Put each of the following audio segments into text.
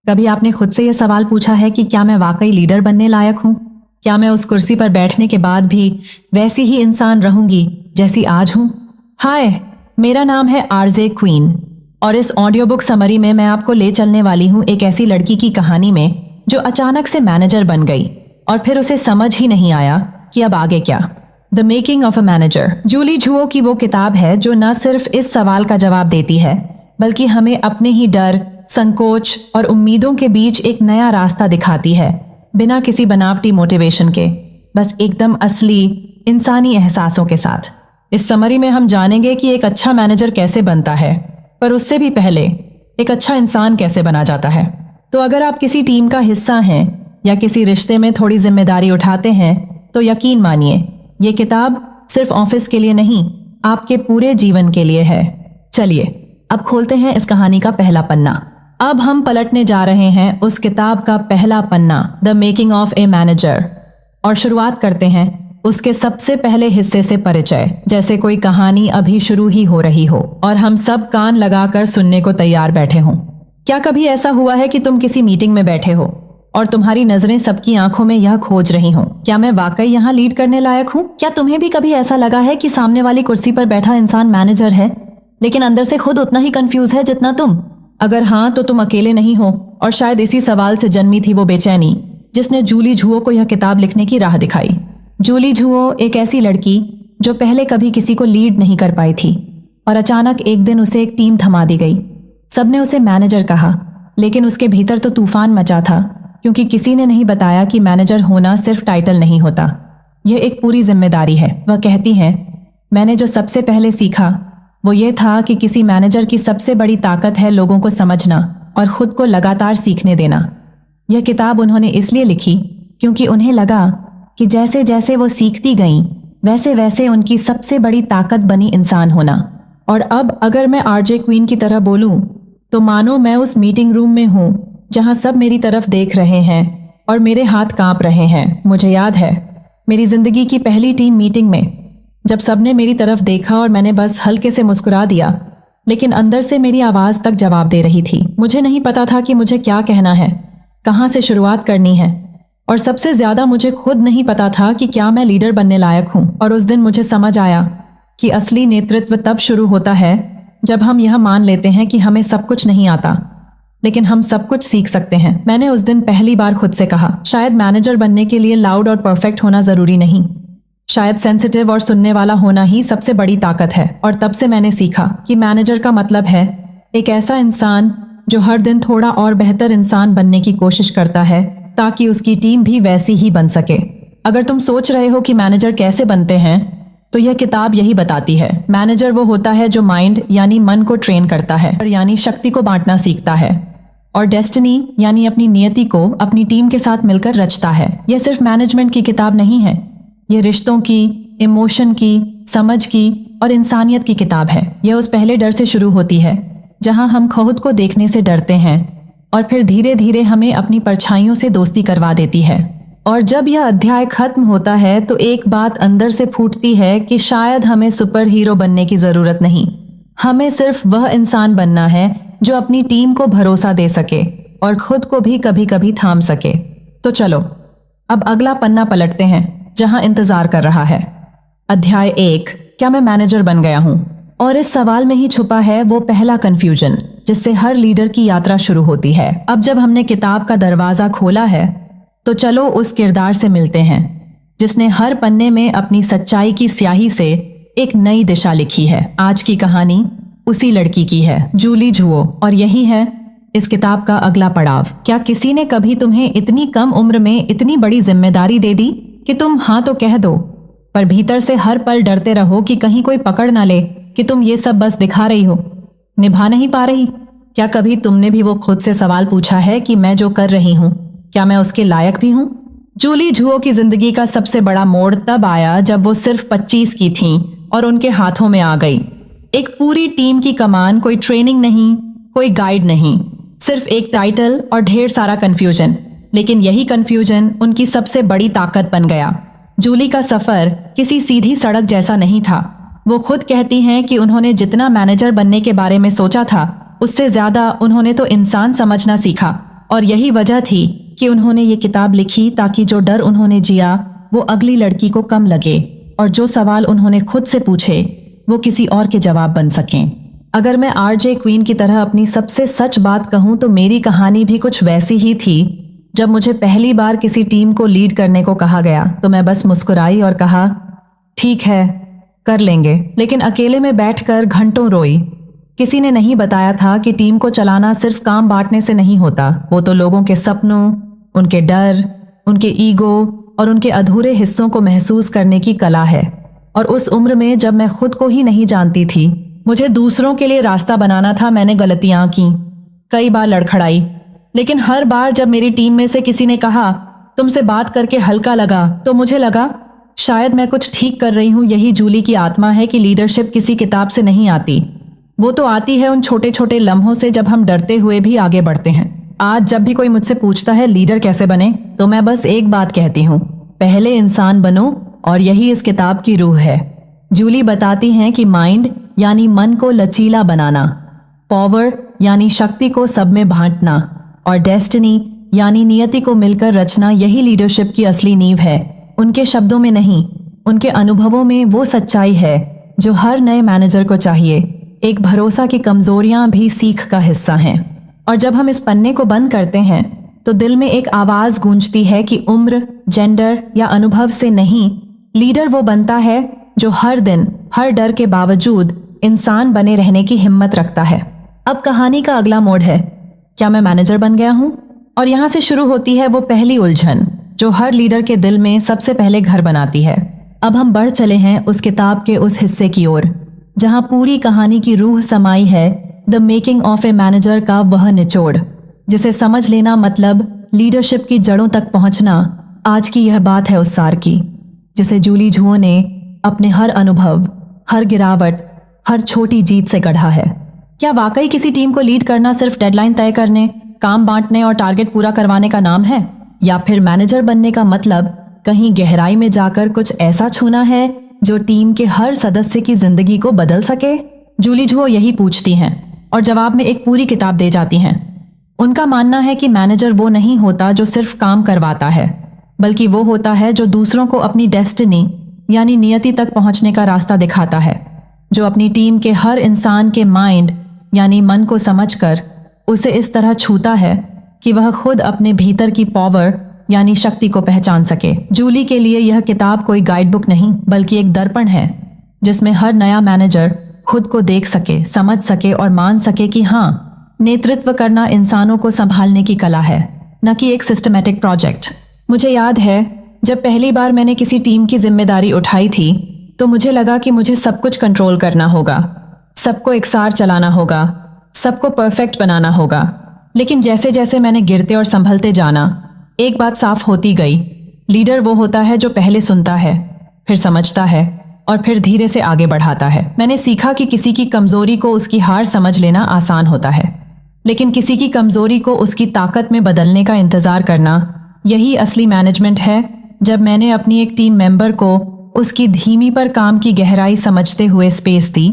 कभी आपने खुद से यह सवाल पूछा है कि क्या मैं वाकई लीडर बनने लायक हूँ? क्या मैं उस कुर्सी पर बैठने के बाद भी वैसी ही इंसान रहूंगी जैसी आज हूँ? हाय, मेरा नाम है आरजे क्वीन और इस ऑडियो बुक समरी में मैं आपको ले चलने वाली हूँ एक ऐसी लड़की की कहानी में जो अचानक से मैनेजर बन गई और फिर उसे समझ ही नहीं आया कि अब आगे क्या। The making of a manager. Julie Zhuo की वो किताब है जो न सिर्फ इस सवाल का जवाब देती है बल्कि हमें अपने ही डर, संकोच और उम्मीदों के बीच एक नया रास्ता दिखाती है, बिना किसी बनावटी मोटिवेशन के, बस एकदम असली इंसानी एहसासों के साथ। इस समरी में हम जानेंगे कि एक अच्छा मैनेजर कैसे बनता है, पर उससे भी पहले एक अच्छा इंसान कैसे बना जाता है। तो अगर आप किसी टीम का हिस्सा हैं या किसी रिश्ते में थोड़ी जिम्मेदारी उठाते हैं तो यकीन मानिए ये किताब सिर्फ ऑफिस के लिए नहीं, आपके पूरे जीवन के लिए है। चलिए अब खोलते हैं इस कहानी का पहला पन्ना। अब हम पलटने जा रहे हैं उस किताब का पहला पन्ना, the making of a manager, और शुरुआत करते हैं उसके सबसे पहले हिस्से से, परिचय। जैसे कोई कहानी अभी शुरू ही हो रही हो और हम सब कान लगाकर सुनने को तैयार बैठे हों। क्या कभी ऐसा हुआ है कि तुम किसी मीटिंग में बैठे हो और तुम्हारी नजरें सबकी आंखों में यह खोज रही हों, क्या मैं वाकई यहाँ लीड करने लायक हूँ? क्या तुम्हें भी कभी ऐसा लगा है कि सामने वाली कुर्सी पर बैठा इंसान मैनेजर है लेकिन अंदर से खुद उतना ही कंफ्यूज है जितना तुम? अगर हाँ तो तुम अकेले नहीं हो और शायद इसी सवाल से जन्मी थी वो बेचैनी जिसने जूली झुओ को यह किताब लिखने की राह दिखाई। जूली झुओ एक ऐसी लड़की जो पहले कभी किसी को लीड नहीं कर पाई थी और अचानक एक दिन उसे एक टीम थमा दी गई। सबने उसे मैनेजर कहा लेकिन उसके भीतर तो तूफान मचा था, क्योंकि किसी ने नहीं बताया कि मैनेजर होना सिर्फ टाइटल नहीं होता, यह एक पूरी जिम्मेदारी है। वह कहती है, मैंने जो सबसे पहले सीखा वो ये था कि किसी मैनेजर की सबसे बड़ी ताकत है लोगों को समझना और खुद को लगातार सीखने देना। यह किताब उन्होंने इसलिए लिखी क्योंकि उन्हें लगा कि जैसे जैसे वो सीखती गईं वैसे वैसे उनकी सबसे बड़ी ताकत बनी इंसान होना। और अब अगर मैं आरजे क्वीन की तरह बोलूं तो मानो मैं उस मीटिंग रूम में हूं जहां सब मेरी तरफ देख रहे हैं और मेरे हाथ कांप रहे हैं। मुझे याद है मेरी जिंदगी की पहली टीम मीटिंग में जब सबने मेरी तरफ देखा और मैंने बस हल्के से मुस्कुरा दिया, लेकिन अंदर से मेरी आवाज तक जवाब दे रही थी। मुझे नहीं पता था कि मुझे क्या कहना है, कहाँ से शुरुआत करनी है, और सबसे ज्यादा मुझे खुद नहीं पता था कि क्या मैं लीडर बनने लायक हूँ। और उस दिन मुझे समझ आया कि असली नेतृत्व तब शुरू होता है जब हम यह मान लेते हैं कि हमें सब कुछ नहीं आता लेकिन हम सब कुछ सीख सकते हैं। मैंने उस दिन पहली बार खुद से कहा, शायद मैनेजर बनने के लिए लाउड और परफेक्ट होना जरूरी नहीं, शायद सेंसिटिव और सुनने वाला होना ही सबसे बड़ी ताकत है। और तब से मैंने सीखा कि मैनेजर का मतलब है एक ऐसा इंसान जो हर दिन थोड़ा और बेहतर इंसान बनने की कोशिश करता है ताकि उसकी टीम भी वैसी ही बन सके। अगर तुम सोच रहे हो कि मैनेजर कैसे बनते हैं तो यह किताब यही बताती है। मैनेजर वो होता है जो माइंड यानी मन को ट्रेन करता है, यानी शक्ति को बांटना सीखता है, और डेस्टिनी यानी अपनी नियति को अपनी टीम के साथ मिलकर रचता है। यह सिर्फ मैनेजमेंट की किताब नहीं है, यह रिश्तों की, इमोशन की, समझ की और इंसानियत की किताब है। यह उस पहले डर से शुरू होती है जहां हम खुद को देखने से डरते हैं और फिर धीरे धीरे हमें अपनी परछाइयों से दोस्ती करवा देती है। और जब यह अध्याय खत्म होता है तो एक बात अंदर से फूटती है कि शायद हमें सुपर हीरो बनने की जरूरत नहीं, हमें सिर्फ वह इंसान बनना है जो अपनी टीम को भरोसा दे सके और खुद को भी कभी कभी थाम सके। तो चलो अब अगला पन्ना पलटते हैं जहां इंतजार कर रहा है। अध्याय 1, क्या मैं मैनेजर बन गया हूं? और इस सवाल में ही छुपा है वो पहला कंफ्यूजन जिससे हर लीडर की यात्रा शुरू होती है। अब जब हमने किताब का दरवाजा खोला है तो चलो उस किरदार से मिलते हैं जिसने हर पन्ने में अपनी सच्चाई की स्याही से एक नई दिशा लिखी है। आज की कहानी उसी लड़की की है, जूली झुओ, और यही है इस किताब का अगला पड़ाव। क्या किसी ने कभी तुम्हें इतनी कम उम्र में इतनी बड़ी जिम्मेदारी दे दी कि तुम हाँ तो कह दो, पर भीतर से हर पल डरते रहो कि कहीं कोई पकड़ ना ले कि तुम ये सब बस दिखा रही हो, निभा नहीं पा रही? क्या कभी तुमने भी वो खुद से सवाल पूछा है कि मैं जो कर रही हूँ क्या मैं उसके लायक भी हूँ? जूली झुओ की जिंदगी का सबसे बड़ा मोड़ तब आया जब वो सिर्फ 25 की थीं और उनके हाथों में आ गई एक पूरी टीम की कमान। कोई ट्रेनिंग नहीं, कोई गाइड नहीं, सिर्फ एक टाइटल और ढेर सारा कंफ्यूजन। लेकिन यही कंफ्यूजन उनकी सबसे बड़ी ताकत बन गया। जूली का सफर किसी सीधी सड़क जैसा नहीं था। वो खुद कहती हैं कि उन्होंने जितना मैनेजर बनने के बारे में सोचा था उससे ज्यादा उन्होंने तो इंसान समझना सीखा और यही वजह थी कि उन्होंने ये किताब लिखी ताकि जो डर उन्होंने जिया वो अगली लड़की को कम लगे और जो सवाल उन्होंने खुद से पूछे वो किसी और के जवाब बन सकें। अगर मैं आरजे क्वीन की तरह अपनी सबसे सच बात कहूं तो मेरी कहानी भी कुछ वैसी ही थी। जब मुझे पहली बार किसी टीम को लीड करने को कहा गया तो मैं बस मुस्कुराई और कहा ठीक है कर लेंगे, लेकिन अकेले में बैठकर घंटों रोई। किसी ने नहीं बताया था कि टीम को चलाना सिर्फ काम बांटने से नहीं होता, वो तो लोगों के सपनों, उनके डर, उनके ईगो और उनके अधूरे हिस्सों को महसूस करने की कला है। और उस उम्र में जब मैं खुद को ही नहीं जानती थी, मुझे दूसरों के लिए रास्ता बनाना था, मैंने गलतियां की, कई बार लड़खड़ाई, लेकिन हर बार जब मेरी टीम में से किसी ने कहा तुमसे बात करके हल्का लगा तो मुझे लगा शायद मैं कुछ ठीक कर रही हूँ। यही जूली की आत्मा है कि लीडरशिप किसी किताब से नहीं आती, वो तो आती है उन छोटे छोटे लम्हों से जब हम डरते हुए भी आगे बढ़ते हैं। आज जब भी कोई मुझसे पूछता है लीडर कैसे बने तो मैं बस एक बात कहती हूँ, पहले इंसान बनो, और यही इस किताब की रूह है। जूली बताती हैं कि माइंड यानी मन को लचीला बनाना, पावर यानी शक्ति को सब में बांटना, और डेस्टिनी यानी नियति को मिलकर रचना, यही लीडरशिप की असली नींव है। उनके शब्दों में नहीं, उनके अनुभवों में वो सच्चाई है जो हर नए मैनेजर को चाहिए। एक भरोसा की कमजोरियां भी सीख का हिस्सा हैं। और जब हम इस पन्ने को बंद करते हैं तो दिल में एक आवाज गूंजती है कि उम्र, जेंडर या अनुभव से नहीं, लीडर वो बनता है जो हर दिन, हर डर के बावजूद इंसान बने रहने की हिम्मत रखता है। अब कहानी का अगला मोड़ है, क्या मैं मैनेजर बन गया हूँ? और यहाँ से शुरू होती है वो पहली उलझन जो हर लीडर के दिल में सबसे पहले घर बनाती है। अब हम बढ़ चले हैं उस किताब के उस हिस्से की ओर जहाँ पूरी कहानी की रूह समाई है, the making of a manager का वह निचोड़, जिसे समझ लेना मतलब लीडरशिप की जड़ों तक पहुंचना। आज की यह बात है उस सार की जिसे जूली झुओ ने अपने हर अनुभव, हर गिरावट, हर छोटी जीत से गढ़ा है। क्या वाकई किसी टीम को लीड करना सिर्फ डेडलाइन तय करने, काम बांटने और टारगेट पूरा करवाने का नाम है, या फिर मैनेजर बनने का मतलब कहीं गहराई में जाकर कुछ ऐसा छूना है जो टीम के हर सदस्य की जिंदगी को बदल सके? जूली झुओ यही पूछती हैं और जवाब में एक पूरी किताब दे जाती हैं। उनका मानना है कि मैनेजर वो नहीं होता जो सिर्फ काम करवाता है, बल्कि वो होता है जो दूसरों को अपनी डेस्टिनी यानी नियति तक पहुंचने का रास्ता दिखाता है, जो अपनी टीम के हर इंसान के माइंड यानी मन को समझकर उसे इस तरह छूता है कि वह खुद अपने भीतर की पावर यानी शक्ति को पहचान सके। जूली के लिए यह किताब कोई गाइड बुक नहीं बल्कि एक दर्पण है जिसमें हर नया मैनेजर खुद को देख सके, समझ सके और मान सके कि हाँ, नेतृत्व करना इंसानों को संभालने की कला है, न कि एक सिस्टमैटिक प्रोजेक्ट। मुझे याद है जब पहली बार मैंने किसी टीम की जिम्मेदारी उठाई थी तो मुझे लगा कि मुझे सब कुछ कंट्रोल करना होगा, सबको एकसार चलाना होगा, सबको परफेक्ट बनाना होगा। लेकिन जैसे जैसे मैंने गिरते और संभलते जाना, एक बात साफ होती गई, लीडर वो होता है जो पहले सुनता है, फिर समझता है और फिर धीरे से आगे बढ़ाता है। मैंने सीखा कि किसी की कमजोरी को उसकी हार समझ लेना आसान होता है, लेकिन किसी की कमजोरी को उसकी ताकत में बदलने का इंतजार करना, यही असली मैनेजमेंट है। जब मैंने अपनी एक टीम मेंबर को उसकी धीमी पर काम की गहराई समझते हुए स्पेस दी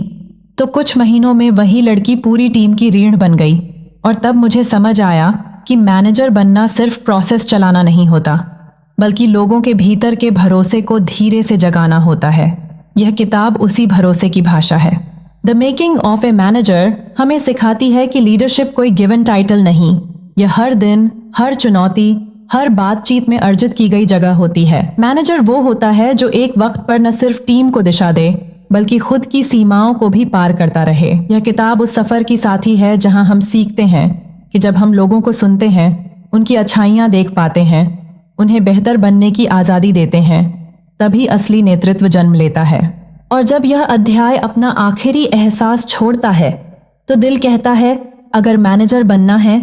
तो कुछ महीनों में वही लड़की पूरी टीम की रीढ़ बन गई। और तब मुझे समझ आया कि मैनेजर बनना सिर्फ प्रोसेस चलाना नहीं होता, बल्कि लोगों के भीतर के भरोसे को धीरे से जगाना होता है। यह किताब उसी भरोसे की भाषा है। The making of a manager हमें सिखाती है कि लीडरशिप कोई गिवन टाइटल नहीं, यह हर दिन, हर चुनौती, हर बातचीत में अर्जित की गई जगह होती है। मैनेजर वो होता है जो एक वक्त पर न सिर्फ टीम को दिशा दे बल्कि खुद की सीमाओं को भी पार करता रहे। यह किताब उस सफर की साथी है जहां हम सीखते हैं कि जब हम लोगों को सुनते हैं, उनकी अच्छाइयां देख पाते हैं, उन्हें बेहतर बनने की आज़ादी देते हैं, तभी असली नेतृत्व जन्म लेता है। और जब यह अध्याय अपना आखिरी एहसास छोड़ता है तो दिल कहता है, अगर मैनेजर बनना है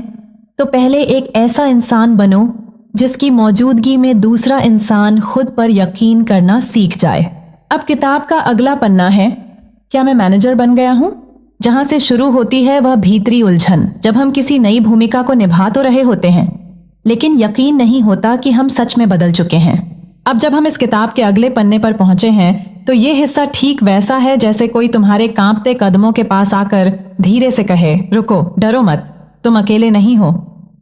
तो पहले एक ऐसा इंसान बनो जिसकी मौजूदगी में दूसरा इंसान खुद पर यकीन करना सीख जाए। अब किताब का अगला पन्ना है, क्या मैं मैनेजर बन गया हूँ? जहां से शुरू होती है वह भीतरी उलझन, जब हम किसी नई भूमिका को निभा तो रहे होते हैं लेकिन यकीन नहीं होता कि हम सच में बदल चुके हैं। अब जब हम इस किताब के अगले पन्ने पर पहुंचे हैं तो ये हिस्सा ठीक वैसा है जैसे कोई तुम्हारे कांपते कदमों के पास आकर धीरे से कहे, रुको, डरो मत, तुम अकेले नहीं हो।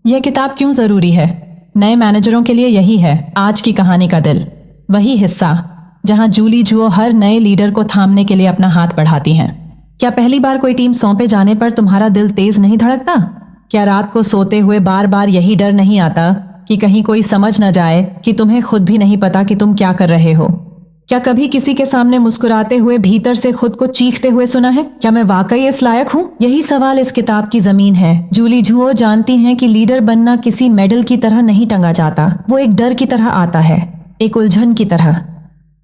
यह किताब क्यों जरूरी है? नए मैनेजरों के लिए यही है आज की कहानी का दिल, वही हिस्सा जहां जूली जुओ हर नए लीडर को थामने के लिए अपना हाथ बढ़ाती हैं। क्या पहली बार कोई टीम सौंपे जाने पर तुम्हारा दिल तेज नहीं धड़कता? क्या रात को सोते हुए बार बार यही डर नहीं आता कि कहीं कोई समझ न जाए कि तुम्हें खुद भी नहीं पता कि तुम क्या कर रहे हो? क्या कभी किसी के सामने मुस्कुराते हुए भीतर से खुद को चीखते हुए सुना है, क्या मैं वाकई इस लायक हूँ? यही सवाल इस किताब की जमीन है। जूली जुओ जानती हैं कि लीडर बनना किसी मेडल की तरह नहीं टंगा जाता, वो एक डर की तरह आता है, एक उलझन की तरह,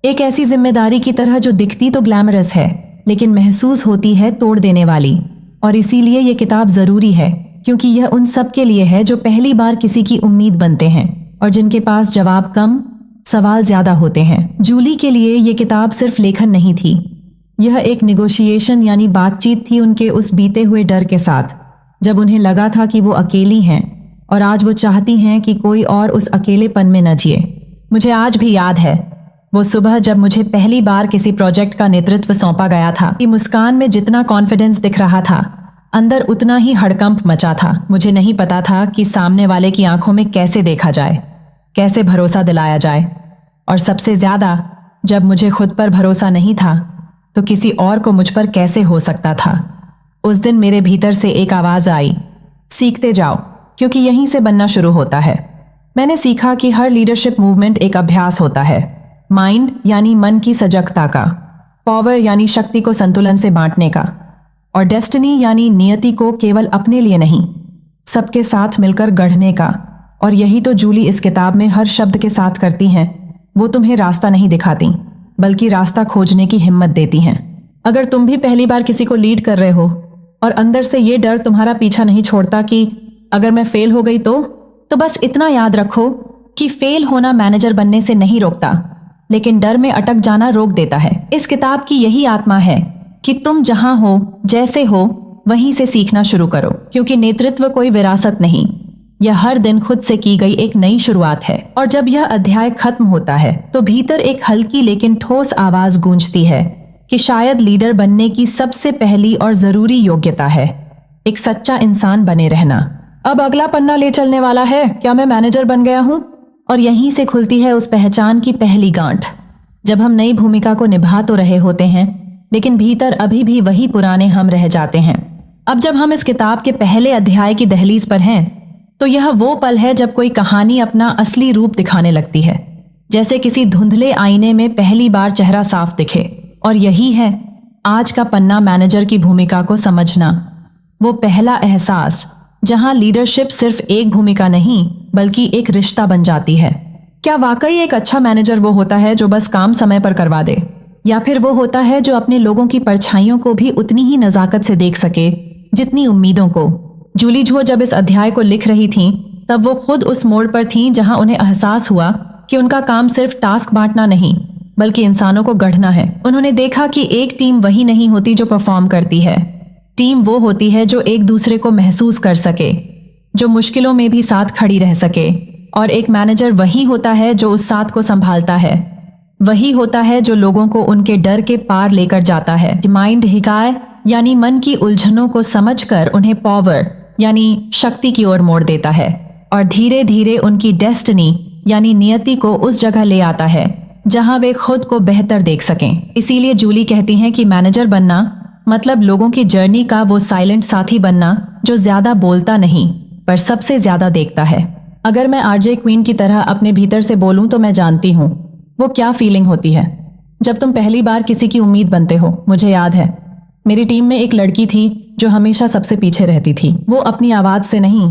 एक ऐसी जिम्मेदारी की तरह जो दिखती तो ग्लैमरस है लेकिन महसूस होती है तोड़ देने वाली। और इसीलिए ये किताब जरूरी है, क्योंकि यह उन सब के लिए है जो पहली बार किसी की उम्मीद बनते हैं और जिनके पास जवाब कम, सवाल ज्यादा होते हैं। जूली के लिए ये किताब सिर्फ लेखन नहीं थी, यह एक निगोशिएशन यानी बातचीत थी उनके उस बीते हुए डर के साथ, जब उन्हें लगा था कि वो अकेली हैं और आज वो चाहती हैं कि कोई और उस अकेलेपन में न जिए। मुझे आज भी याद है वो सुबह जब मुझे पहली बार किसी प्रोजेक्ट का नेतृत्व सौंपा गया था कि मुस्कान में जितना कॉन्फिडेंस दिख रहा था, अंदर उतना ही हड़कंप मचा था। मुझे नहीं पता था कि सामने वाले की आंखों में कैसे देखा जाए, कैसे भरोसा दिलाया जाए, और सबसे ज्यादा जब मुझे खुद पर भरोसा नहीं था तो किसी और को मुझ पर कैसे हो सकता था। उस दिन मेरे भीतर से एक आवाज आई, सीखते जाओ, क्योंकि यहीं से बनना शुरू होता है। मैंने सीखा कि हर लीडरशिप मूवमेंट एक अभ्यास होता है, माइंड यानी मन की सजगता का, पावर यानी शक्ति को संतुलन से बांटने का, और डेस्टिनी यानी नियति को केवल अपने लिए नहीं सबके साथ मिलकर गढ़ने का। और यही तो जूली इस किताब में हर शब्द के साथ करती हैं। वो तुम्हें रास्ता नहीं दिखाती बल्कि रास्ता खोजने की हिम्मत देती हैं। अगर तुम भी पहली बार किसी को लीड कर रहे हो और अंदर से ये डर तुम्हारा पीछा नहीं छोड़ता कि अगर मैं फेल हो गई तो बस इतना याद रखो कि फेल होना मैनेजर बनने से नहीं रोकता, लेकिन डर में अटक जाना रोक देता है। इस किताब की यही आत्मा है कि तुम जहां हो, जैसे हो, वहीं से सीखना शुरू करो, क्योंकि नेतृत्व कोई विरासत नहीं, यह हर दिन खुद से की गई एक नई शुरुआत है। और जब यह अध्याय खत्म होता है तो भीतर एक हल्की लेकिन ठोस आवाज गूंजती है कि शायद लीडर बनने की सबसे पहली और जरूरी योग्यता है एक सच्चा इंसान बने रहना। अब अगला पन्ना ले चलने वाला है, क्या मैं मैनेजर बन गया हूँ? और यहीं से खुलती है उस पहचान की पहली गांठ, जब हम नई भूमिका को निभा तो रहे होते हैं लेकिन भीतर अभी भी वही पुराने हम रह जाते हैं। अब जब हम इस किताब के पहले अध्याय की दहलीज पर हैं तो यह वो पल है जब कोई कहानी अपना असली रूप दिखाने लगती है, जैसे किसी धुंधले आईने में पहली बार चेहरा साफ दिखे। और यही है आज का पन्ना, मैनेजर की भूमिका को समझना, वो पहला एहसास जहां लीडरशिप सिर्फ एक भूमिका नहीं बल्कि एक रिश्ता बन जाती है। क्या वाकई एक अच्छा मैनेजर वो होता है जो बस काम समय पर करवा दे, या फिर वो होता है जो अपने लोगों की परछाइयों को भी उतनी ही नजाकत से देख सके जितनी उम्मीदों को? जूली जुओ जब इस अध्याय को लिख रही थीं, तब वो खुद उस मोड़ पर थीं जहां उन्हें एहसास हुआ कि उनका काम सिर्फ टास्क बांटना नहीं बल्कि इंसानों को गढ़ना है। उन्होंने देखा कि एक टीम वही नहीं होती जो परफॉर्म करती है, टीम वो होती है जो एक दूसरे को महसूस कर सके, जो मुश्किलों में भी साथ खड़ी रह सके। और एक मैनेजर वही होता है जो उस साथ को संभालता है, वही होता है जो लोगों को उनके डर के पार लेकर जाता है, माइंड हिकाय यानी मन की उलझनों को समझकर उन्हें पावर यानी शक्ति की ओर मोड़ देता है, और धीरे धीरे उनकी डेस्टिनी यानी नियति को उस जगह ले आता है जहां वे खुद को बेहतर देख सकें। इसीलिए जूली कहती हैं कि मैनेजर बनना मतलब लोगों की जर्नी का वो साइलेंट साथी बनना जो ज्यादा बोलता नहीं पर सबसे ज्यादा देखता है। अगर मैं आरजे क्वीन की तरह अपने भीतर से बोलूं तो मैं जानती हूं वो क्या फीलिंग होती है जब तुम पहली बार किसी की उम्मीद बनते हो। मुझे याद है मेरी टीम में एक लड़की थी जो हमेशा सबसे पीछे रहती थी। वो अपनी आवाज से नहीं,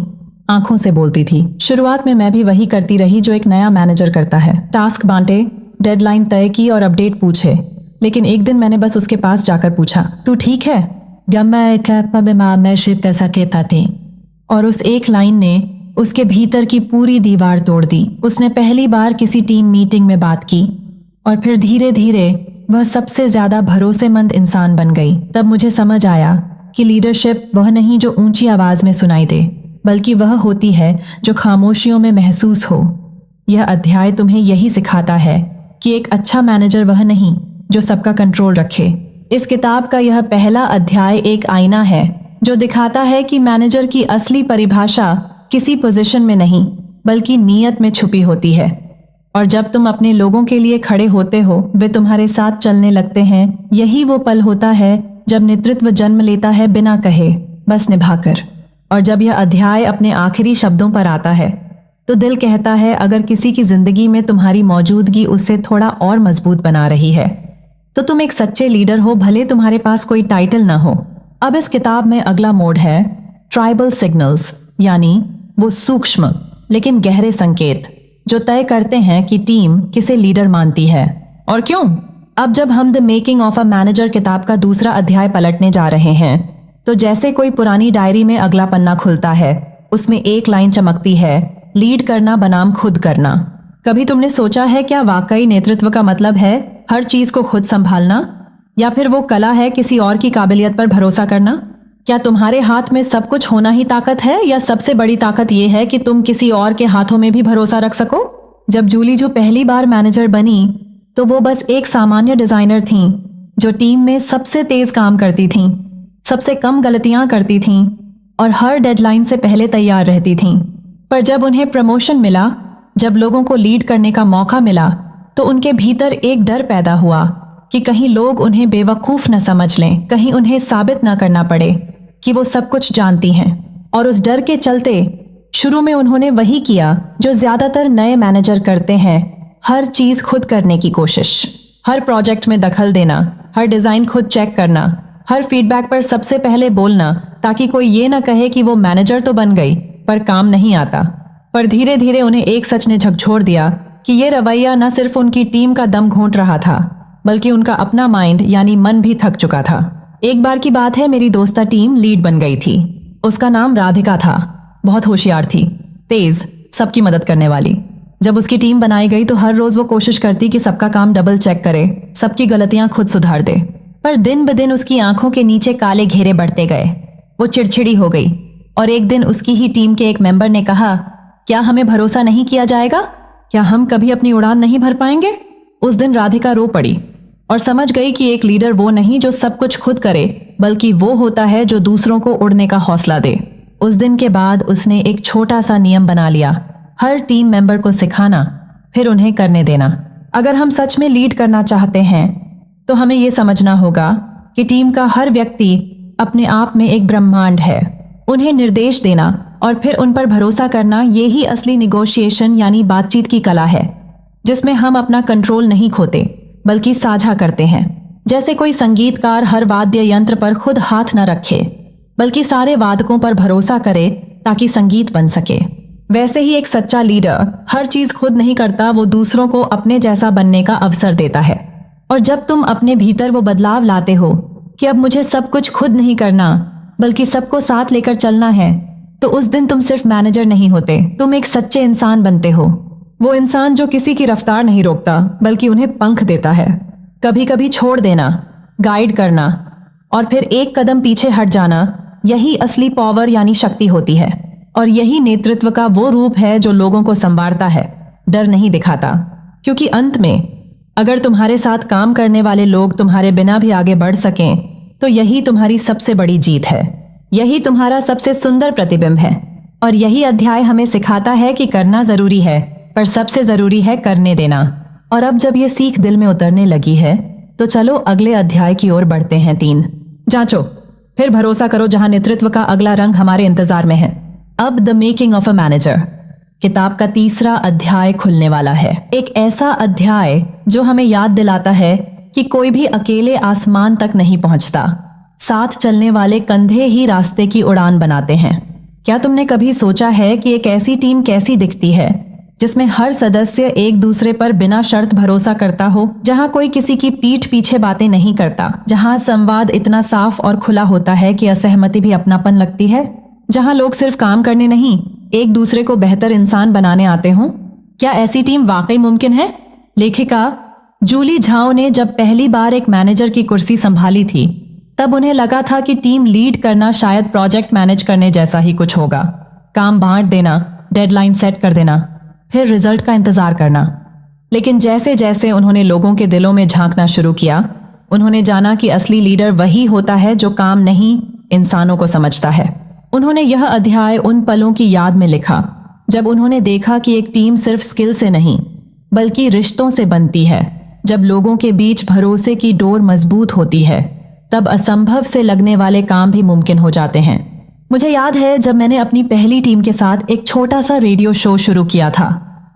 आंखों से बोलती थी। शुरुआत में मैं भी वही करती रही जो एक नया मैनेजर करता है, टास्क बांटे, डेडलाइन तय की और अपडेट पूछे। लेकिन एक दिन मैंने बस उसके पास जाकर पूछा, तू ठीक है? और उस एक लाइन ने उसके भीतर की पूरी दीवार तोड़ दी। उसने पहली बार किसी टीम मीटिंग में बात की और फिर धीरे धीरे वह सबसे ज्यादा भरोसेमंद इंसान बन गई। तब मुझे समझ आया कि लीडरशिप वह नहीं जो ऊंची आवाज में सुनाई दे, बल्कि वह होती है जो खामोशियों में महसूस हो। यह अध्याय तुम्हें यही सिखाता है कि एक अच्छा मैनेजर वह नहीं जो सबका कंट्रोल रखे। इस किताब का यह पहला अध्याय एक आईना है जो दिखाता है कि मैनेजर की असली परिभाषा किसी पोजीशन में नहीं बल्कि नीयत में छुपी होती है। और जब तुम अपने लोगों के लिए खड़े होते हो, वे तुम्हारे साथ चलने लगते हैं। यही वो पल होता है जब नेतृत्व जन्म लेता है, बिना कहे, बस निभाकर। और जब यह अध्याय अपने आखिरी शब्दों पर आता है तो दिल कहता है, अगर किसी की जिंदगी में तुम्हारी मौजूदगी उससे थोड़ा और मजबूत बना रही है तो तुम एक सच्चे लीडर हो, भले तुम्हारे पास कोई टाइटल ना हो। अब इस किताब में अगला मोड है ट्राइबल सिग्नल्स, यानी वो सूक्ष्म लेकिन गहरे संकेत जो तय करते हैं कि टीम किसे लीडर मानती है और क्यों। अब जब हम the making of a manager किताब का दूसरा अध्याय पलटने जा रहे हैं तो जैसे कोई पुरानी डायरी में अगला पन्ना खुलता है, उसमें एक लाइन चमकती है, लीड करना बनाम खुद करना। कभी तुमने सोचा है क्या वाकई नेतृत्व का मतलब है हर चीज को खुद संभालना, या फिर वो कला है किसी और की काबिलियत पर भरोसा करना? क्या तुम्हारे हाथ में सब कुछ होना ही ताकत है, या सबसे बड़ी ताकत ये है कि तुम किसी और के हाथों में भी भरोसा रख सको? जब जूली जो पहली बार मैनेजर बनी तो वो बस एक सामान्य डिजाइनर थीं जो टीम में सबसे तेज काम करती थीं, सबसे कम गलतियां करती थीं और हर डेडलाइन से पहले तैयार रहती थीं। पर जब उन्हें प्रमोशन मिला, जब लोगों को लीड करने का मौका मिला, तो उनके भीतर एक डर पैदा हुआ कि कहीं लोग उन्हें बेवकूफ न समझ लें, कहीं उन्हें साबित न करना पड़े कि वो सब कुछ जानती हैं। और उस डर के चलते शुरू में उन्होंने वही किया जो ज्यादातर नए मैनेजर करते हैं, हर चीज खुद करने की कोशिश। हर प्रोजेक्ट में दखल देना, हर डिजाइन खुद चेक करना, हर फीडबैक पर सबसे पहले बोलना, ताकि कोई ये ना कहे कि वो मैनेजर तो बन गई पर काम नहीं आता। पर धीरे धीरे उन्हें एक सच ने झकझोर दिया कि ये रवैया न सिर्फ उनकी टीम का दम घोंट रहा था, बल्कि उनका अपना माइंड यानी मन भी थक चुका था। एक बार की बात है, मेरी दोस्ता टीम लीड बन गई थी। उसका नाम राधिका था। बहुत होशियार थी, तेज, सबकी मदद करने वाली। जब उसकी टीम बनाई गई तो हर रोज वो कोशिश करती कि सबका काम डबल चेक करे, सबकी गलतियां खुद सुधार दे। पर दिन ब दिन उसकी आंखों के नीचे काले घेरे बढ़ते गए। वो चिड़चिड़ी हो गई और एक दिन उसकी ही टीम के एक मेंबर ने कहा, क्या हमें भरोसा नहीं किया जाएगा? क्या हम कभी अपनी उड़ान नहीं भर पाएंगे? उस दिन राधिका रो पड़ी और समझ गई कि एक लीडर वो नहीं जो सब कुछ खुद करे, बल्कि वो होता है जो दूसरों को उड़ने का हौसला दे। उस दिन के बाद उसने एक छोटा सा नियम बना लिया, हर टीम मेंबर को सिखाना, फिर उन्हें करने देना। अगर हम सच में लीड करना चाहते हैं तो हमें ये समझना होगा कि टीम का हर व्यक्ति अपने आप में एक ब्रह्मांड है। उन्हें निर्देश देना और फिर उन पर भरोसा करना, ये ही असली निगोशिएशन यानी बातचीत की कला है, जिसमें हम अपना कंट्रोल नहीं खोते बल्कि साझा करते हैं। जैसे कोई संगीतकार हर वाद्य यंत्र पर खुद हाथ न रखे, बल्कि सारे वादकों पर भरोसा करे ताकि संगीत बन सके, वैसे ही एक सच्चा लीडर हर चीज खुद नहीं करता, वो दूसरों को अपने जैसा बनने का अवसर देता है। और जब तुम अपने भीतर वो बदलाव लाते हो कि अब मुझे सब कुछ खुद नहीं करना बल्कि सबको साथ लेकर चलना है, तो उस दिन तुम सिर्फ मैनेजर नहीं होते, तुम एक सच्चे इंसान बनते हो। वो इंसान जो किसी की रफ्तार नहीं रोकता बल्कि उन्हें पंख देता है। कभी कभी छोड़ देना, गाइड करना और फिर एक कदम पीछे हट जाना, यही असली पावर यानी शक्ति होती है। और यही नेतृत्व का वो रूप है जो लोगों को संवारता है, डर नहीं दिखाता। क्योंकि अंत में अगर तुम्हारे साथ काम करने वाले लोग तुम्हारे बिना भी आगे बढ़ सकें तो यही तुम्हारी सबसे बड़ी जीत है, यही तुम्हारा सबसे सुंदर प्रतिबिंब है। और यही अध्याय हमें सिखाता है कि करना जरूरी है, पर सबसे जरूरी है करने देना। और अब जब ये सीख दिल में उतरने लगी है तो चलो अगले अध्याय की ओर बढ़ते हैं। 3, जांचो, फिर भरोसा करो, जहां नेतृत्व का अगला रंग हमारे इंतजार में है। अब the making of a manager किताब का तीसरा अध्याय खुलने वाला है। एक ऐसा अध्याय जो हमें याद दिलाता है कि कोई भी अकेले आसमान तक नहीं पहुंचता, साथ चलने वाले कंधे ही रास्ते की उड़ान बनाते हैं। क्या तुमने कभी सोचा है कि एक ऐसी टीम कैसी दिखती है जिसमें हर सदस्य एक दूसरे पर बिना शर्त भरोसा करता हो, जहां कोई किसी की पीठ पीछे बातें नहीं करता, जहां संवाद इतना साफ और खुला होता है कि असहमति भी अपनापन लगती है, जहां लोग सिर्फ काम करने नहीं एक दूसरे को बेहतर इंसान बनाने आते हों? क्या ऐसी टीम वाकई मुमकिन है? लेखिका जूली झाओ ने जब पहली बार एक मैनेजर की कुर्सी संभाली थी तब उन्हें लगा था कि टीम लीड करना शायद प्रोजेक्ट मैनेज करने जैसा ही कुछ होगा। काम बांट देना, डेडलाइन सेट कर देना, फिर रिजल्ट का इंतजार करना। लेकिन जैसे जैसे उन्होंने लोगों के दिलों में झांकना शुरू किया, उन्होंने जाना कि असली लीडर वही होता है जो काम नहीं इंसानों को समझता है। उन्होंने यह अध्याय उन पलों की याद में लिखा जब उन्होंने देखा कि एक टीम सिर्फ स्किल से नहीं बल्कि रिश्तों से बनती है। जब लोगों के बीच भरोसे की डोर मजबूत होती है तब असंभव से लगने वाले काम भी मुमकिन हो जाते हैं। मुझे याद है जब मैंने अपनी पहली टीम के साथ एक छोटा सा रेडियो शो शुरू किया था।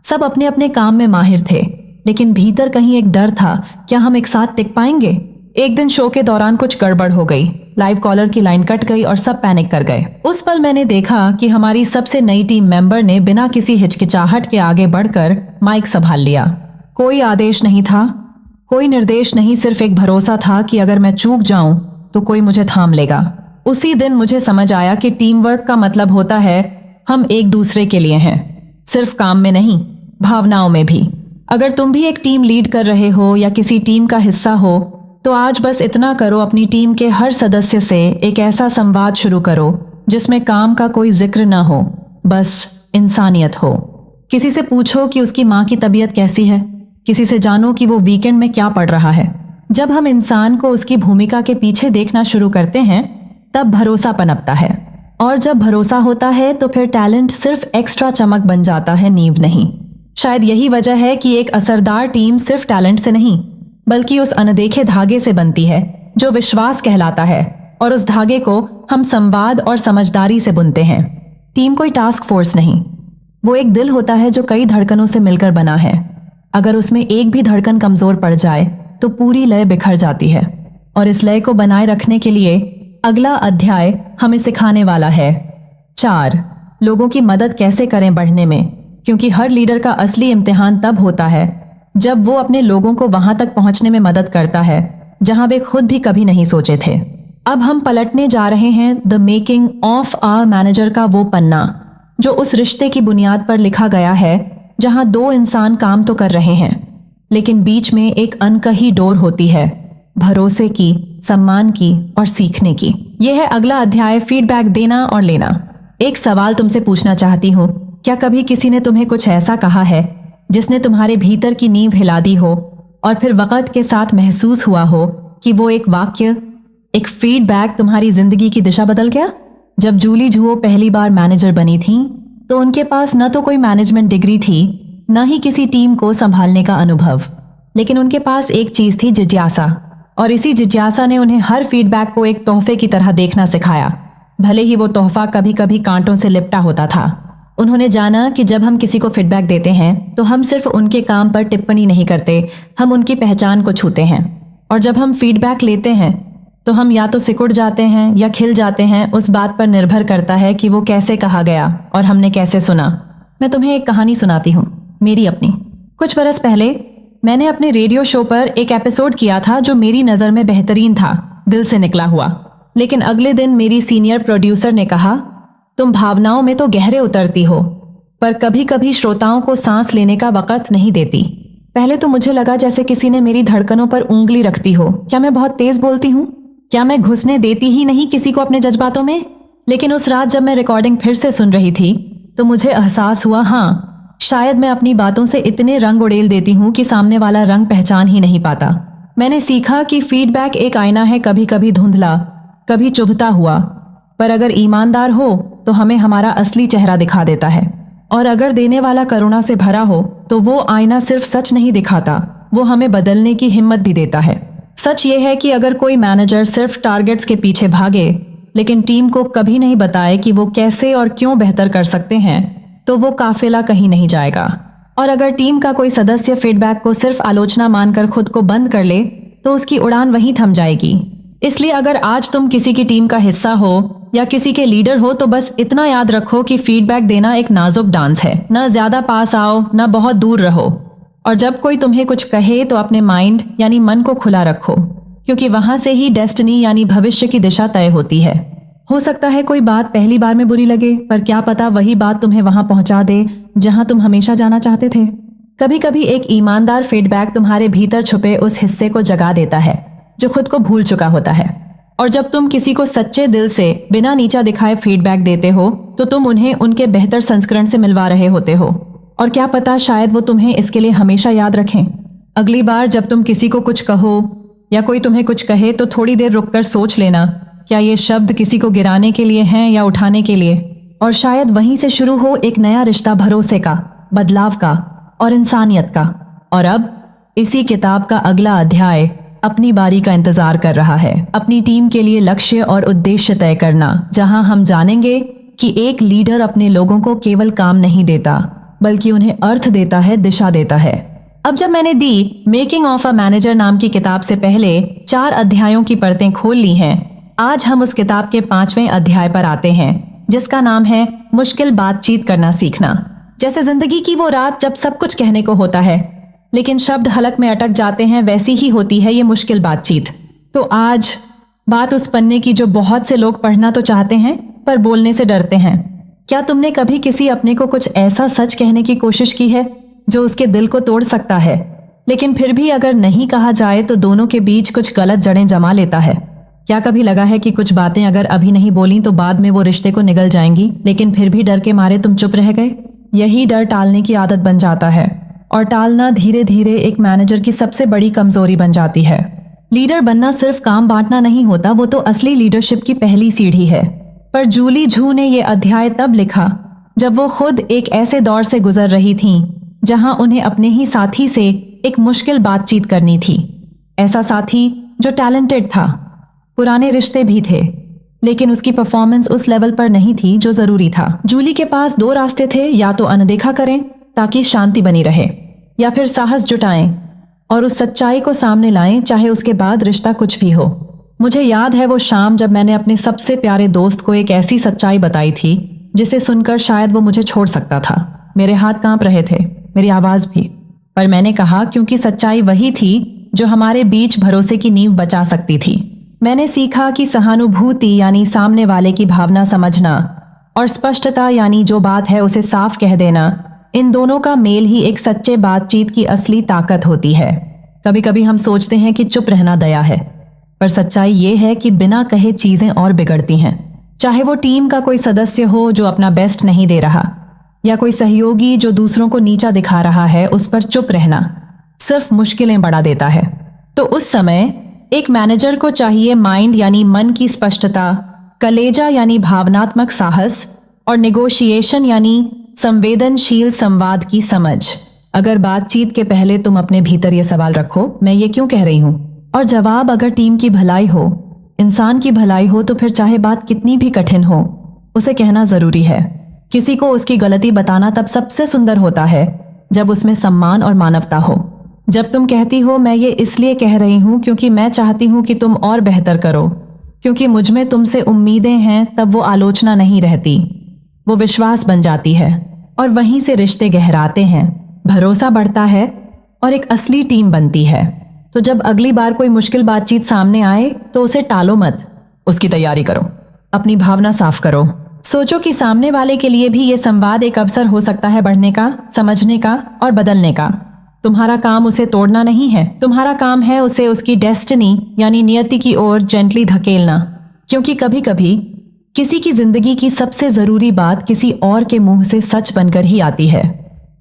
सब अपने अपने काम में माहिर थे, लेकिन भीतर कहीं एक डर था, क्या हम एक साथ टिक पाएंगे। एक दिन शो के दौरान कुछ गड़बड़ हो गई, लाइव कॉलर की लाइन कट गई और सब पैनिक कर गए। उस पल मैंने देखा कि हमारी सबसे नई टीम मेंबर ने बिना किसी हिचकिचाहट के आगे बढ़कर माइक संभाल लिया। कोई आदेश नहीं था, कोई निर्देश नहीं, सिर्फ एक भरोसा था कि अगर मैं चूक जाऊं तो कोई मुझे थाम लेगा। उसी दिन मुझे समझ आया कि टीम वर्क का मतलब होता है हम एक दूसरे के लिए हैं, सिर्फ काम में नहीं, भावनाओं में भी। अगर तुम भी एक टीम लीड कर रहे हो या किसी टीम का हिस्सा हो तो आज बस इतना करो, अपनी टीम के हर सदस्य से एक ऐसा संवाद शुरू करो जिसमें काम का कोई जिक्र ना हो, बस इंसानियत हो। किसी से पूछो कि उसकी माँ की तबीयत कैसी है, किसी से जानो कि वो वीकेंड में क्या पढ़ रहा है। जब हम इंसान को उसकी भूमिका के पीछे देखना शुरू करते हैं तब भरोसा पनपता है, और जब भरोसा होता है तो फिर टैलेंट सिर्फ एक्स्ट्रा चमक बन जाता है, नींव नहीं। शायद यही वजह है कि एक असरदार टीम सिर्फ टैलेंट से नहीं बल्कि उस अनदेखे धागे से बनती है जो विश्वास कहलाता है, और उस धागे को हम संवाद और समझदारी से बुनते हैं। टीम कोई टास्क फोर्स नहीं, वो एक दिल होता है जो कई धड़कनों से मिलकर बना है। अगर उसमें एक भी धड़कन कमजोर पड़ जाए तो पूरी लय बिखर जाती है, और इस लय को बनाए रखने के लिए अगला अध्याय हमें सिखाने वाला है 4 लोगों की मदद कैसे करें बढ़ने में, क्योंकि हर लीडर का असली इम्तिहान तब होता है जब वो अपने लोगों को वहां तक पहुंचने में मदद करता है जहां वे खुद भी कभी नहीं सोचे थे। अब हम पलटने जा रहे हैं the making of a manager का वो पन्ना जो उस रिश्ते की बुनियाद पर लिखा गया है जहां 2 इंसान काम तो कर रहे हैं लेकिन बीच में एक अनकही डोर होती है, भरोसे की, सम्मान की और सीखने की। यह है अगला अध्याय, फीडबैक देना और लेना। एक सवाल तुमसे पूछना चाहती हूँ, क्या कभी किसी ने तुम्हें कुछ ऐसा कहा है जिसने तुम्हारे भीतर की नींव हिला दी हो और फिर वक्त के साथ महसूस हुआ हो कि वो एक वाक्य, एक फीडबैक तुम्हारी जिंदगी की दिशा बदल गया? जब जूली जुओ पहली बार मैनेजर बनी थी तो उनके पास न तो कोई मैनेजमेंट डिग्री थी न ही किसी टीम को संभालने का अनुभव, लेकिन उनके पास एक चीज थी, जिज्ञासा। और इसी जिज्ञासा ने उन्हें हर फीडबैक को एक तोहफे की तरह देखना सिखाया, भले ही वो तोहफा कभी कभी कांटों से लिपटा होता था। उन्होंने जाना कि जब हम किसी को फीडबैक देते हैं तो हम सिर्फ उनके काम पर टिप्पणी नहीं करते, हम उनकी पहचान को छूते हैं। और जब हम फीडबैक लेते हैं तो हम या तो सिकुड़ जाते हैं या खिल जाते हैं, उस बात पर निर्भर करता है कि वो कैसे कहा गया और हमने कैसे सुना। मैं तुम्हें एक कहानी सुनाती हूँ, मेरी अपनी। कुछ बरस पहले मैंने अपने रेडियो शो पर एक एपिसोड किया था जो मेरी नज़र में बेहतरीन था, दिल से निकला हुआ। लेकिन अगले दिन मेरी सीनियर प्रोड्यूसर ने कहा, तुम भावनाओं में तो गहरे उतरती हो पर कभी कभी श्रोताओं को सांस लेने का वक्त नहीं देती। पहले तो मुझे लगा जैसे किसी ने मेरी धड़कनों पर उंगली रख दी हो। क्या मैं बहुत तेज बोलती हूँ? क्या मैं घुसने देती ही नहीं किसी को अपने जज्बातों में? लेकिन उस रात जब मैं रिकॉर्डिंग फिर से सुन रही थी तो मुझे एहसास हुआ, हाँ, शायद मैं अपनी बातों से इतने रंग उड़ेल देती हूँ कि सामने वाला रंग पहचान ही नहीं पाता। मैंने सीखा कि फीडबैक एक आईना है, कभी कभी धुंधला, कभी चुभता हुआ, पर अगर ईमानदार हो तो हमें हमारा असली चेहरा दिखा देता है। और अगर देने वाला करुणा से भरा हो तो वो आईना सिर्फ सच नहीं दिखाता, वो हमें बदलने की हिम्मत भी देता है। सच ये है कि अगर कोई मैनेजर सिर्फ टारगेट्स के पीछे भागे लेकिन टीम को कभी नहीं बताए कि वो कैसे और क्यों बेहतर कर सकते हैं तो वो काफिला कहीं नहीं जाएगा। और अगर टीम का कोई सदस्य फीडबैक को सिर्फ आलोचना मानकर खुद को बंद कर ले तो उसकी उड़ान वहीं थम जाएगी। इसलिए अगर आज तुम किसी की टीम का हिस्सा हो या किसी के लीडर हो तो बस इतना याद रखो कि फीडबैक देना एक नाजुक डांस है। न ज्यादा पास आओ, न बहुत दूर रहो। और जब कोई तुम्हें कुछ कहे तो अपने माइंड यानी मन को खुला रखो, क्योंकि वहां से ही डेस्टिनी यानी भविष्य की दिशा तय होती है। हो सकता है कोई बात पहली बार में बुरी लगे, पर क्या पता वही बात तुम्हें वहां पहुंचा दे जहां तुम हमेशा जाना चाहते थे। कभी कभी एक ईमानदार फीडबैक तुम्हारे भीतर छुपे उस हिस्से को जगा देता है जो खुद को भूल चुका होता है। और जब तुम किसी को सच्चे दिल से बिना नीचा दिखाए फीडबैक देते हो तो तुम उन्हें उनके बेहतर संस्करण से मिलवा रहे होते हो। और क्या पता शायद वो तुम्हें इसके लिए हमेशा याद रखें। अगली बार जब तुम किसी को कुछ कहो या कोई तुम्हें कुछ कहे तो थोड़ी देर रुककर सोच लेना क्या ये शब्द किसी को गिराने के लिए हैं या उठाने के लिए? और शायद वहीं से शुरू हो एक नया रिश्ता भरोसे का, बदलाव का और इंसानियत का। और अब इसी किताब का अगला अध्याय अपनी बारी का इंतजार कर रहा है। अपनी टीम के लिए लक्ष्य और उद्देश्य तय करना, जहां हम जानेंगे कि एक लीडर अपने लोगों को केवल काम नहीं देता बल्कि उन्हें अर्थ देता है, दिशा देता है। अब जब मैंने दी मेकिंग ऑफ अ मैनेजर नाम की किताब से पहले 4 अध्यायों की परतें खोल ली हैं, आज हम उस किताब के 5वें अध्याय पर आते हैं, जिसका नाम है मुश्किल बातचीत करना सीखना। जैसे जिंदगी की वो रात जब सब कुछ कहने को होता है लेकिन शब्द हलक में अटक जाते हैं, वैसी ही होती है ये मुश्किल बातचीत। तो आज बात उस पन्ने की जो बहुत से लोग पढ़ना तो चाहते हैं पर बोलने से डरते हैं। क्या तुमने कभी किसी अपने को कुछ ऐसा सच कहने की कोशिश की है जो उसके दिल को तोड़ सकता है, लेकिन फिर भी अगर नहीं कहा जाए तो दोनों के बीच कुछ गलत जड़ें जमा लेता है? क्या कभी लगा है कि कुछ बातें अगर अभी नहीं बोली तो बाद में वो रिश्ते को निगल जाएंगी, लेकिन फिर भी डर के मारे तुम चुप रह गए? यही डर टालने की आदत बन जाता है, और टालना धीरे धीरे एक मैनेजर की सबसे बड़ी कमजोरी बन जाती है। लीडर बनना सिर्फ काम बांटना नहीं होता, वो तो असली लीडरशिप की पहली सीढ़ी है। पर जूली झू ने यह अध्याय तब लिखा जब वो खुद एक ऐसे दौर से गुजर रही थीं जहां उन्हें अपने ही साथी से एक मुश्किल बातचीत करनी थी। ऐसा साथी जो टैलेंटेड था, पुराने रिश्ते भी थे, लेकिन उसकी परफॉर्मेंस उस लेवल पर नहीं थी जो जरूरी था। जूली के पास 2 रास्ते थे, या तो अनदेखा करें ताकि शांति बनी रहे, या फिर साहस जुटाएं और उस सच्चाई को सामने लाएं, चाहे उसके बाद रिश्ता कुछ भी हो। मुझे याद है वो शाम जब मैंने अपने सबसे प्यारे दोस्त को एक ऐसी सच्चाई बताई थी जिसे सुनकर शायद वो मुझे छोड़ सकता था। मेरे हाथ कांप रहे थे, मेरी आवाज भी, पर मैंने कहा क्योंकि सच्चाई वही थी जो हमारे बीच भरोसे की नींव बचा सकती थी। मैंने सीखा कि सहानुभूति यानी सामने वाले की भावना समझना, और स्पष्टता यानी जो बात है उसे साफ कह देना, इन दोनों का मेल ही एक सच्चे बातचीत की असली ताकत होती है। कभी कभी हम सोचते हैं कि चुप रहना दया है, पर सच्चाई ये है कि बिना कहे चीजें और बिगड़ती हैं। चाहे वो टीम का कोई सदस्य हो जो अपना बेस्ट नहीं दे रहा, या कोई सहयोगी जो दूसरों को नीचा दिखा रहा है, उस पर चुप रहना सिर्फ मुश्किलें बढ़ा देता है। तो उस समय एक मैनेजर को चाहिए माइंड यानी मन की स्पष्टता, कलेजा यानी भावनात्मक साहस, और नेगोशिएशन यानी संवेदनशील संवाद की समझ। अगर बातचीत के पहले तुम अपने भीतर ये सवाल रखो, मैं ये क्यों कह रही हूं, और जवाब अगर टीम की भलाई हो, इंसान की भलाई हो, तो फिर चाहे बात कितनी भी कठिन हो, उसे कहना जरूरी है। किसी को उसकी गलती बताना तब सबसे सुंदर होता है जब उसमें सम्मान और मानवता हो। जब तुम कहती हो मैं ये इसलिए कह रही हूं क्योंकि मैं चाहती हूं कि तुम और बेहतर करो, क्योंकि मुझ में तुमसे उम्मीदें हैं, तब वो आलोचना नहीं रहती, वो विश्वास बन जाती है, और वहीं से रिश्ते गहराते हैं, भरोसा बढ़ता है और एक असली टीम बनती है। तो जब अगली बार कोई मुश्किल बातचीत सामने आए तो उसे टालो मत, उसकी तैयारी करो, अपनी भावना साफ करो। सोचो कि सामने वाले के लिए भी ये संवाद एक अवसर हो सकता है बढ़ने का, समझने का और बदलने का। तुम्हारा काम उसे तोड़ना नहीं है, तुम्हारा काम है उसे उसकी डेस्टिनी यानी नियति की ओर जेंटली धकेलना। क्योंकि कभी कभी किसी की जिंदगी की सबसे जरूरी बात किसी और के मुंह से सच बनकर ही आती है।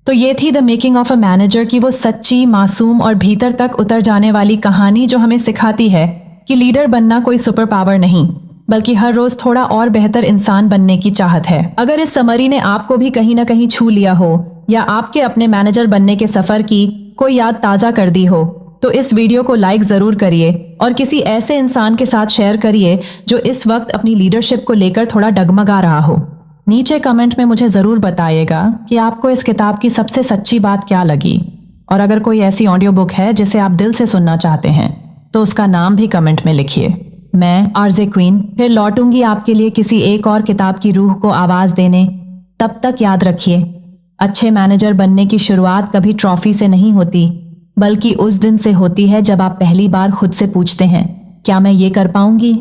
तो ये थी the making of a manager की वो सच्ची, मासूम और भीतर तक उतर जाने वाली कहानी जो हमें सिखाती है कि लीडर बनना कोई सुपर पावर नहीं, बल्कि हर रोज थोड़ा और बेहतर इंसान बनने की चाहत है। अगर इस समरी ने आपको भी कहीं ना कहीं छू लिया हो, या आपके अपने मैनेजर बनने के सफर की कोई याद ताजा कर दी हो, तो इस वीडियो को लाइक जरूर करिए और किसी ऐसे इंसान के साथ शेयर करिए जो इस वक्त अपनी लीडरशिप को लेकर थोड़ा डगमगा रहा हो। नीचे कमेंट में मुझे जरूर बताइएगा कि आपको इस किताब की सबसे सच्ची बात क्या लगी, और अगर कोई ऐसी ऑडियो बुक है जिसे आप दिल से सुनना चाहते हैं तो उसका नाम भी कमेंट में लिखिए। मैं आरजे क्वीन फिर लौटूंगी आपके लिए किसी एक और किताब की रूह को आवाज देने। तब तक याद रखिए, अच्छे मैनेजर बनने की शुरुआत कभी ट्रॉफी से नहीं होती, बल्कि उस दिन से होती है जब आप पहली बार खुद से पूछते हैं, क्या मैं ये कर पाऊंगी?